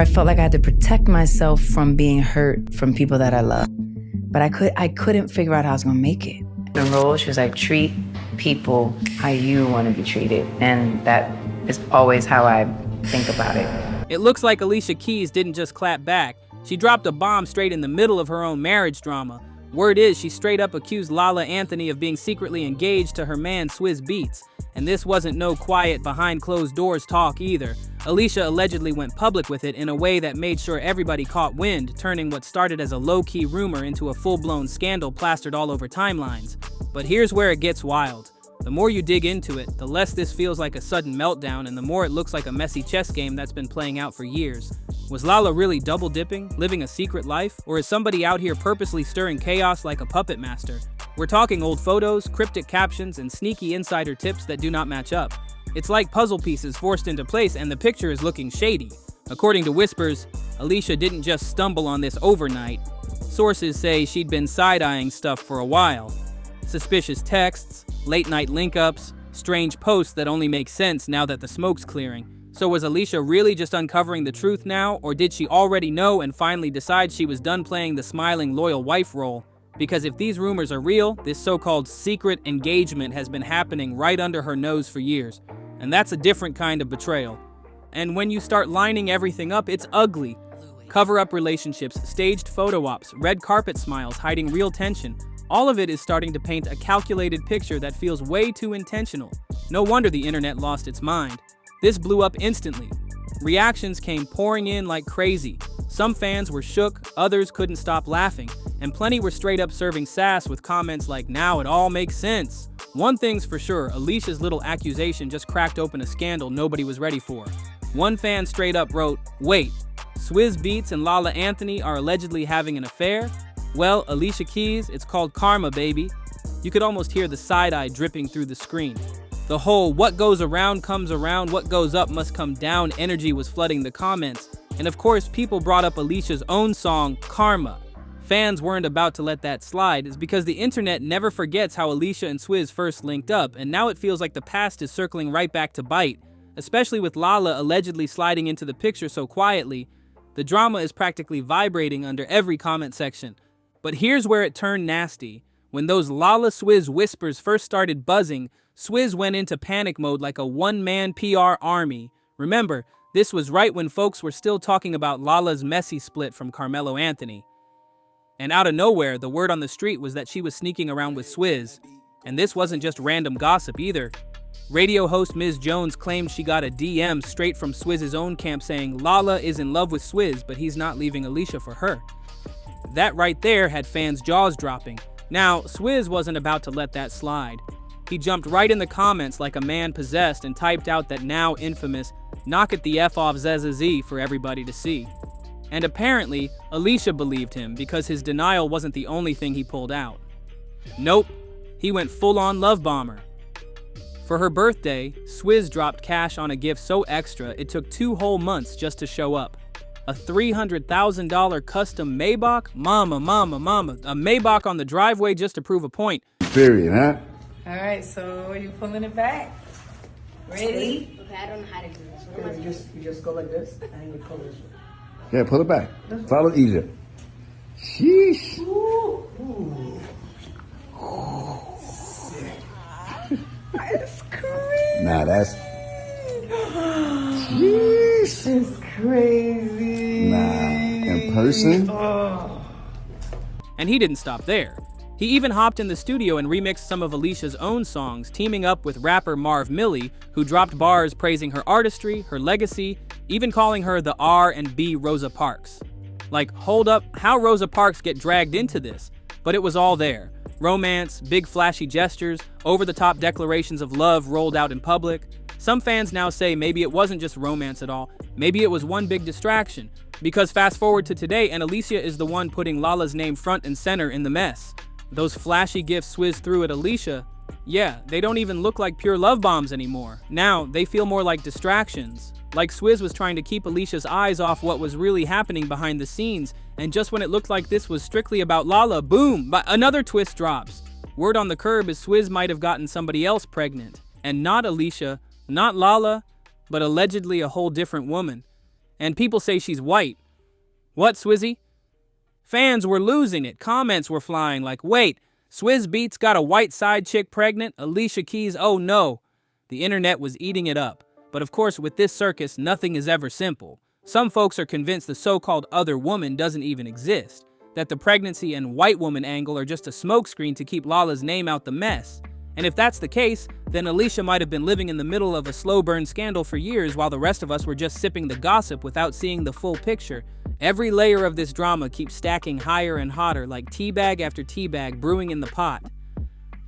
I felt like I had to protect myself from being hurt from people that I love. But I couldn't figure out how I was gonna make it. The role, she was like, treat people how you want to be treated. And that is always how I think about it. It looks like Alicia Keys didn't just clap back. She dropped a bomb straight in the middle of her own marriage drama. Word is, she straight up accused Lala Anthony of being secretly engaged to her man Swizz Beatz. And this wasn't no quiet behind closed doors talk either. Alicia allegedly went public with it in a way that made sure everybody caught wind, turning what started as a low-key rumor into a full-blown scandal plastered all over timelines. But here's where it gets wild. The more you dig into it, the less this feels like a sudden meltdown and the more it looks like a messy chess game that's been playing out for years. Was Lala really double-dipping, living a secret life, or is somebody out here purposely stirring chaos like a puppet master? We're talking old photos, cryptic captions, and sneaky insider tips that do not match up. It's like puzzle pieces forced into place and the picture is looking shady. According to whispers, Alicia didn't just stumble on this overnight. Sources say she'd been side-eyeing stuff for a while. Suspicious texts, late-night link-ups, strange posts that only make sense now that the smoke's clearing. So was Alicia really just uncovering the truth now, or did she already know and finally decide she was done playing the smiling, loyal wife role? Because if these rumors are real, this so-called secret engagement has been happening right under her nose for years. And that's a different kind of betrayal. And when you start lining everything up, it's ugly. Cover-up relationships, staged photo ops, red carpet smiles hiding real tension. All of it is starting to paint a calculated picture that feels way too intentional. No wonder the internet lost its mind. This blew up instantly. Reactions came pouring in like crazy. Some fans were shook, others couldn't stop laughing, and plenty were straight up serving sass with comments like, "Now it all makes sense." One thing's for sure, Alicia's little accusation just cracked open a scandal nobody was ready for. One fan straight up wrote, "Wait, Swizz Beatz and Lala Anthony are allegedly having an affair? Well, Alicia Keys, it's called karma, baby." You could almost hear the side-eye dripping through the screen. The whole "what goes around comes around, what goes up must come down" energy was flooding the comments. And of course, people brought up Alicia's own song, Karma. Fans weren't about to let that slide, is because the internet never forgets how Alicia and Swizz first linked up, and now it feels like the past is circling right back to bite. Especially with Lala allegedly sliding into the picture so quietly, the drama is practically vibrating under every comment section. But here's where it turned nasty. When those Lala Swizz whispers first started buzzing, Swizz went into panic mode like a one-man PR army. Remember, this was right when folks were still talking about Lala's messy split from Carmelo Anthony. And out of nowhere, the word on the street was that she was sneaking around with Swizz. And this wasn't just random gossip either. Radio host Ms. Jones claimed she got a DM straight from Swizz's own camp saying Lala is in love with Swizz, but he's not leaving Alicia for her. That right there had fans' jaws dropping. Now, Swizz wasn't about to let that slide. He jumped right in the comments like a man possessed and typed out that now infamous "knock it the F off ZZZ" for everybody to see. And apparently, Alicia believed him because his denial wasn't the only thing he pulled out. Nope, he went full-on love bomber. For her birthday, Swizz dropped cash on a gift so extra it took 2 whole months just to show up. A $300,000 custom Maybach? Mama. A Maybach on the driveway just to prove a point. Period, huh? All right, so are you pulling it back? Ready? Okay, I don't know how to do this. What am I supposed to do? You just go like this, and you pull this way. Yeah, pull it back. Follow Egypt. Sheesh. That's crazy. Nah, that's... Sheesh. It's crazy. Nah, in person? And he didn't stop there. He even hopped in the studio and remixed some of Alicia's own songs, teaming up with rapper Marv Milley, who dropped bars praising her artistry, her legacy, even calling her the R&B Rosa Parks. Like, hold up, how Rosa Parks get dragged into this? But it was all there. Romance, big flashy gestures, over-the-top declarations of love rolled out in public. Some fans now say maybe it wasn't just romance at all, maybe it was one big distraction. Because fast forward to today and Alicia is the one putting Lala's name front and center in the mess. Those flashy gifts Swizz threw at Alicia, yeah, they don't even look like pure love bombs anymore. Now, they feel more like distractions. Like Swizz was trying to keep Alicia's eyes off what was really happening behind the scenes, and just when it looked like this was strictly about Lala, boom, but another twist drops. Word on the curb is Swizz might have gotten somebody else pregnant. And not Alicia, not Lala, but allegedly a whole different woman. And people say she's white. What, Swizzy? Fans were losing it. Comments were flying like, wait, Swizz Beatz got a white side chick pregnant? Alicia Keys, oh no. The internet was eating it up. But of course, with this circus, nothing is ever simple. Some folks are convinced the so-called other woman doesn't even exist, that the pregnancy and white woman angle are just a smokescreen to keep Lala's name out the mess. And if that's the case, then Alicia might have been living in the middle of a slow burn scandal for years while the rest of us were just sipping the gossip without seeing the full picture. Every layer of this drama keeps stacking higher and hotter like teabag after teabag brewing in the pot.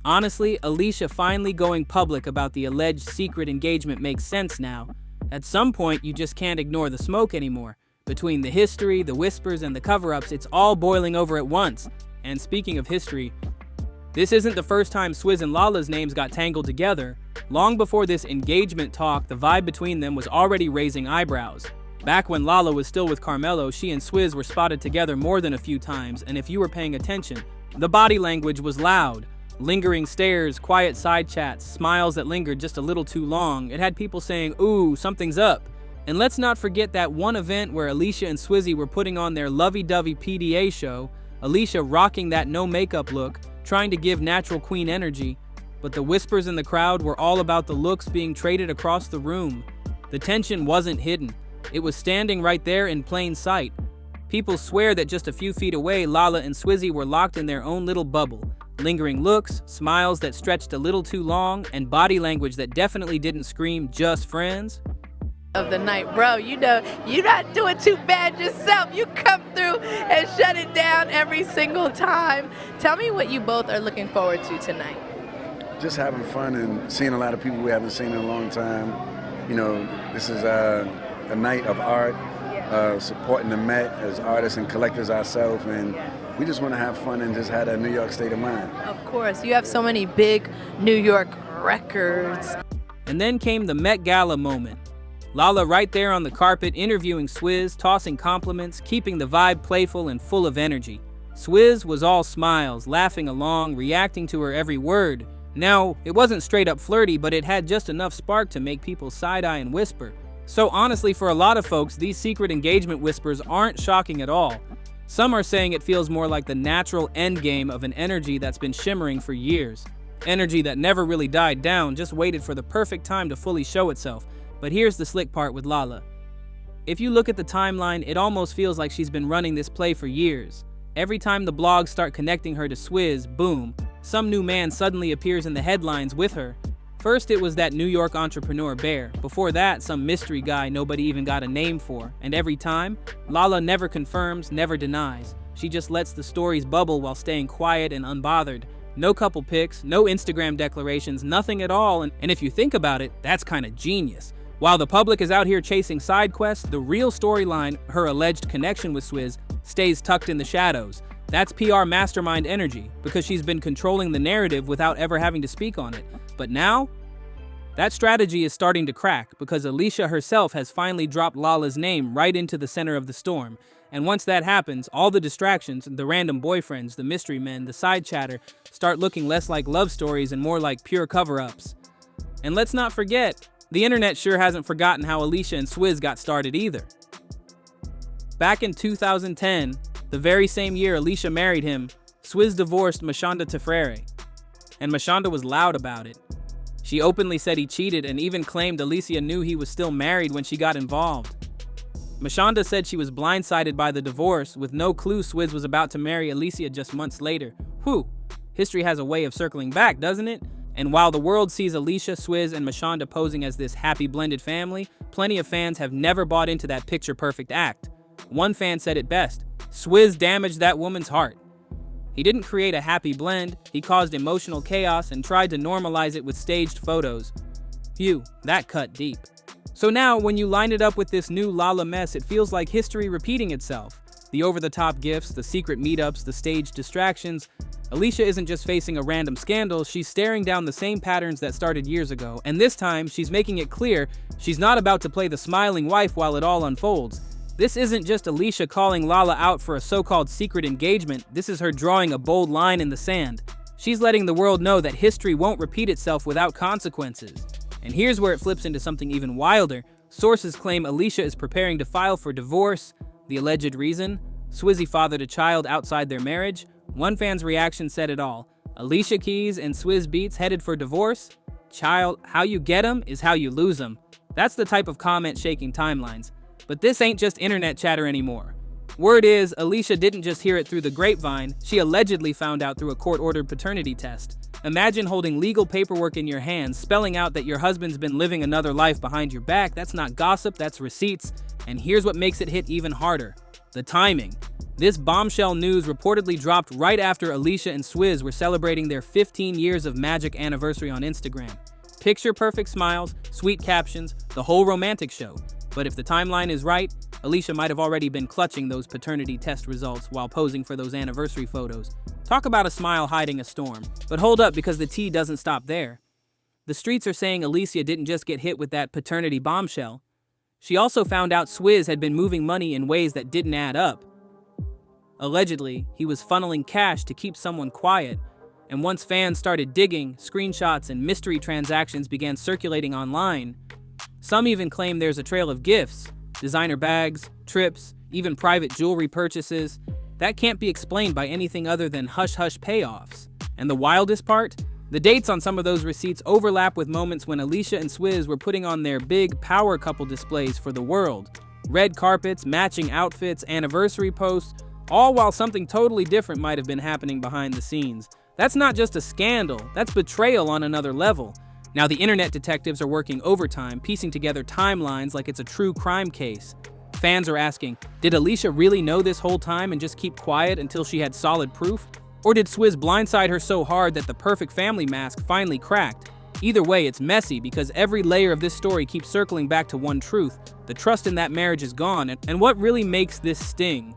Honestly, Alicia finally going public about the alleged secret engagement makes sense now. At some point, you just can't ignore the smoke anymore. Between the history, the whispers, and the cover-ups, it's all boiling over at once. And speaking of history, this isn't the first time Swizz and Lala's names got tangled together. Long before this engagement talk, the vibe between them was already raising eyebrows. Back when Lala was still with Carmelo, she and Swizz were spotted together more than a few times, and if you were paying attention, the body language was loud. Lingering stares, quiet side chats, smiles that lingered just a little too long. It had people saying, ooh, something's up. And let's not forget that one event where Alicia and Swizzy were putting on their lovey-dovey PDA show, Alicia rocking that no makeup look, trying to give natural queen energy. But the whispers in the crowd were all about the looks being traded across the room. The tension wasn't hidden. It was standing right there in plain sight. People swear that just a few feet away, Lala and Swizzy were locked in their own little bubble. Lingering looks, smiles that stretched a little too long, and body language that definitely didn't scream just friends. Of the night, bro, you know, you're not doing too bad yourself. You come through and shut it down every single time. Tell me what you both are looking forward to tonight. Just having fun and seeing a lot of people we haven't seen in a long time. You know, this is a night of art, supporting the Met as artists and collectors ourselves, and we just want to have fun and just have a New York state of mind. Of course, you have so many big New York records. And then came the Met Gala moment. Lala right there on the carpet interviewing Swizz, tossing compliments, keeping the vibe playful and full of energy. Swizz was all smiles, laughing along, reacting to her every word. Now, it wasn't straight up flirty, but it had just enough spark to make people side-eye and whisper. So honestly, for a lot of folks, these secret engagement whispers aren't shocking at all. Some are saying it feels more like the natural endgame of an energy that's been shimmering for years. Energy that never really died down, just waited for the perfect time to fully show itself. But here's the slick part with Lala. If you look at the timeline, it almost feels like she's been running this play for years. Every time the blogs start connecting her to Swizz, boom, some new man suddenly appears in the headlines with her. First, it was that New York entrepreneur Bear. Before that, some mystery guy nobody even got a name for. And every time, Lala never confirms, never denies. She just lets the stories bubble while staying quiet and unbothered. No couple pics, no Instagram declarations, nothing at all. And if you think about it, that's kind of genius. While the public is out here chasing side quests, the real storyline, her alleged connection with Swizz, stays tucked in the shadows. That's PR mastermind energy, because she's been controlling the narrative without ever having to speak on it. But now, that strategy is starting to crack, because Alicia herself has finally dropped Lala's name right into the center of the storm. And once that happens, all the distractions, the random boyfriends, the mystery men, the side chatter, start looking less like love stories and more like pure cover-ups. And let's not forget, the internet sure hasn't forgotten how Alicia and Swizz got started either. Back in 2010, the very same year Alicia married him, Swizz divorced Mashonda Tefrere. And Mashonda was loud about it. She openly said he cheated and even claimed Alicia knew he was still married when she got involved. Mashonda said she was blindsided by the divorce with no clue Swizz was about to marry Alicia just months later. Whew, history has a way of circling back, doesn't it? And while the world sees Alicia, Swizz, and Mashonda posing as this happy blended family, plenty of fans have never bought into that picture-perfect act. One fan said it best, Swizz damaged that woman's heart. He didn't create a happy blend, he caused emotional chaos and tried to normalize it with staged photos. Phew, that cut deep. So now, when you line it up with this new Lala mess, it feels like history repeating itself. The over-the-top gifts, the secret meetups, the staged distractions. Alicia isn't just facing a random scandal, she's staring down the same patterns that started years ago, and this time, she's making it clear she's not about to play the smiling wife while it all unfolds. This isn't just Alicia calling Lala out for a so-called secret engagement, this is her drawing a bold line in the sand. She's letting the world know that history won't repeat itself without consequences. And here's where it flips into something even wilder. Sources claim Alicia is preparing to file for divorce. The alleged reason? Swizzy fathered a child outside their marriage. One fan's reaction said it all. Alicia Keys and Swizz Beatz headed for divorce? Child, how you get 'em is how you lose 'em. That's the type of comment shaking timelines. But this ain't just internet chatter anymore. Word is, Alicia didn't just hear it through the grapevine, she allegedly found out through a court-ordered paternity test. Imagine holding legal paperwork in your hands, spelling out that your husband's been living another life behind your back. That's not gossip, that's receipts. And here's what makes it hit even harder. The timing. This bombshell news reportedly dropped right after Alicia and Swizz were celebrating their 15 years of magic anniversary on Instagram. Picture-perfect smiles, sweet captions, the whole romantic show. But if the timeline is right, Alicia might have already been clutching those paternity test results while posing for those anniversary photos. Talk about a smile hiding a storm. But hold up, because the tea doesn't stop there. The streets are saying Alicia didn't just get hit with that paternity bombshell. She also found out Swizz had been moving money in ways that didn't add up. Allegedly, he was funneling cash to keep someone quiet, and once fans started digging, screenshots and mystery transactions began circulating online. Some even claim there's a trail of gifts, designer bags, trips, even private jewelry purchases. That can't be explained by anything other than hush-hush payoffs. And the wildest part? The dates on some of those receipts overlap with moments when Alicia and Swizz were putting on their big power couple displays for the world. Red carpets, matching outfits, anniversary posts, all while something totally different might have been happening behind the scenes. That's not just a scandal, that's betrayal on another level. Now the internet detectives are working overtime, piecing together timelines like it's a true crime case. Fans are asking, did Alicia really know this whole time and just keep quiet until she had solid proof? Or did Swizz blindside her so hard that the perfect family mask finally cracked? Either way, it's messy because every layer of this story keeps circling back to one truth. The trust in that marriage is gone, and what really makes this sting?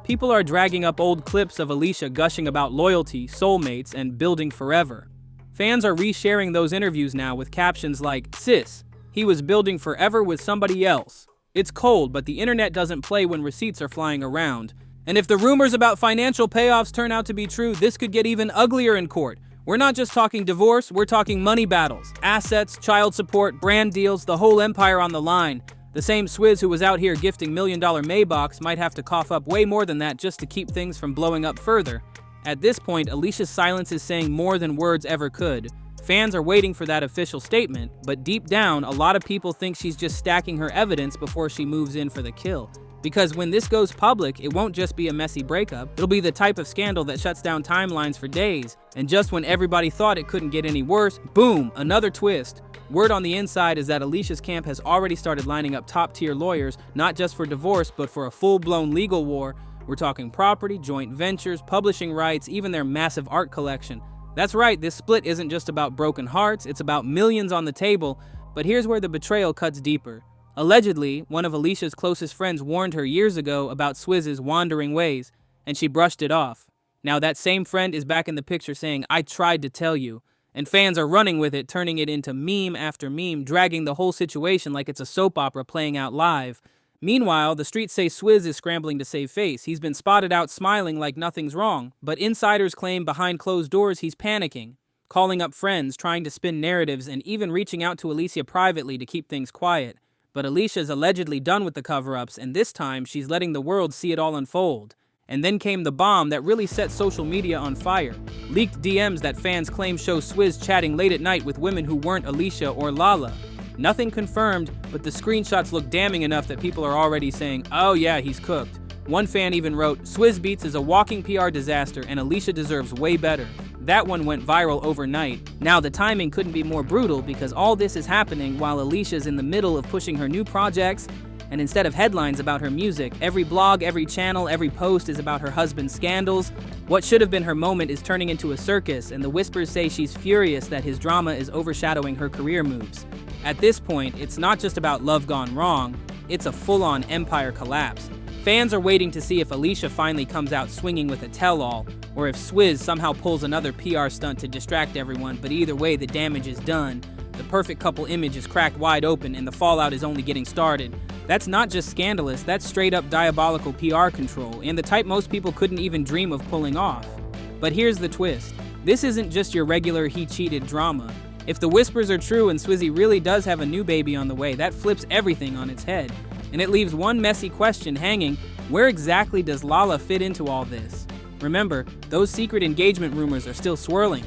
People are dragging up old clips of Alicia gushing about loyalty, soulmates, and building forever. Fans are resharing those interviews now with captions like, "Sis, he was building forever with somebody else." It's cold, but the internet doesn't play when receipts are flying around. And if the rumors about financial payoffs turn out to be true, this could get even uglier in court. We're not just talking divorce, we're talking money battles, assets, child support, brand deals, the whole empire on the line. The same Swizz who was out here gifting million-dollar Maybachs might have to cough up way more than that just to keep things from blowing up further. At this point, Alicia's silence is saying more than words ever could. Fans are waiting for that official statement, but deep down, a lot of people think she's just stacking her evidence before she moves in for the kill. Because when this goes public, it won't just be a messy breakup, it'll be the type of scandal that shuts down timelines for days. And just when everybody thought it couldn't get any worse, boom, another twist. Word on the inside is that Alicia's camp has already started lining up top-tier lawyers, not just for divorce, but for a full-blown legal war. We're talking property, joint ventures, publishing rights, even their massive art collection. That's right, this split isn't just about broken hearts, it's about millions on the table. But here's where the betrayal cuts deeper. Allegedly, one of Alicia's closest friends warned her years ago about Swizz's wandering ways, and she brushed it off. Now that same friend is back in the picture saying, "I tried to tell you." And fans are running with it, turning it into meme after meme, dragging the whole situation like it's a soap opera playing out live. Meanwhile, the streets say Swizz is scrambling to save face. He's been spotted out smiling like nothing's wrong, but insiders claim behind closed doors he's panicking, calling up friends, trying to spin narratives, and even reaching out to Alicia privately to keep things quiet. But Alicia's allegedly done with the cover-ups, and this time she's letting the world see it all unfold. And then came the bomb that really set social media on fire. Leaked DMs that fans claim show Swizz chatting late at night with women who weren't Alicia or Lala. Nothing confirmed, but the screenshots look damning enough that people are already saying, oh yeah, he's cooked. One fan even wrote, "Swizz Beatz is a walking PR disaster and Alicia deserves way better." That one went viral overnight. Now the timing couldn't be more brutal because all this is happening while Alicia's in the middle of pushing her new projects, and instead of headlines about her music, every blog, every channel, every post is about her husband's scandals. What should have been her moment is turning into a circus, and the whispers say she's furious that his drama is overshadowing her career moves. At this point, it's not just about love gone wrong, it's a full-on empire collapse. Fans are waiting to see if Alicia finally comes out swinging with a tell-all, or if Swizz somehow pulls another PR stunt to distract everyone, but either way, the damage is done. The perfect couple image is cracked wide open, and the fallout is only getting started. That's not just scandalous, that's straight-up diabolical PR control, and the type most people couldn't even dream of pulling off. But here's the twist. This isn't just your regular he cheated drama. If the whispers are true and Swizzy really does have a new baby on the way, that flips everything on its head. And it leaves one messy question hanging: where exactly does Lala fit into all this? Remember, those secret engagement rumors are still swirling.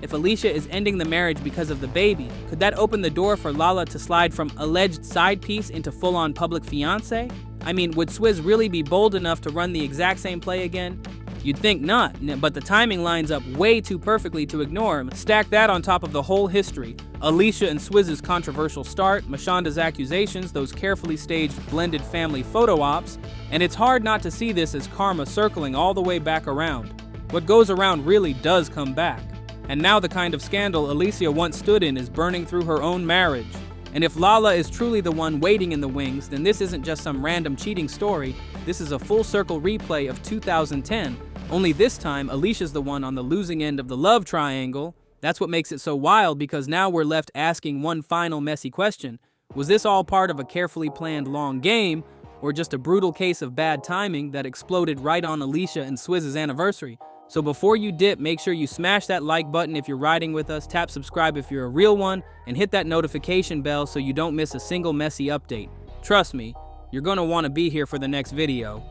If Alicia is ending the marriage because of the baby, could that open the door for Lala to slide from alleged side piece into full-on public fiancé? I mean, would Swizz really be bold enough to run the exact same play again? You'd think not, but the timing lines up way too perfectly to ignore. Stack that on top of the whole history: Alicia and Swizz's controversial start, Mashonda's accusations, those carefully staged blended family photo ops, and it's hard not to see this as karma circling all the way back around. What goes around really does come back. And now the kind of scandal Alicia once stood in is burning through her own marriage. And if Lala is truly the one waiting in the wings, then this isn't just some random cheating story. This is a full circle replay of 2010. Only this time, Alicia's the one on the losing end of the love triangle. That's what makes it so wild, because now we're left asking one final messy question. Was this all part of a carefully planned long game, or just a brutal case of bad timing that exploded right on Alicia and Swizz's anniversary? So before you dip, make sure you smash that like button if you're riding with us, tap subscribe if you're a real one, and hit that notification bell so you don't miss a single messy update. Trust me, you're gonna want to be here for the next video.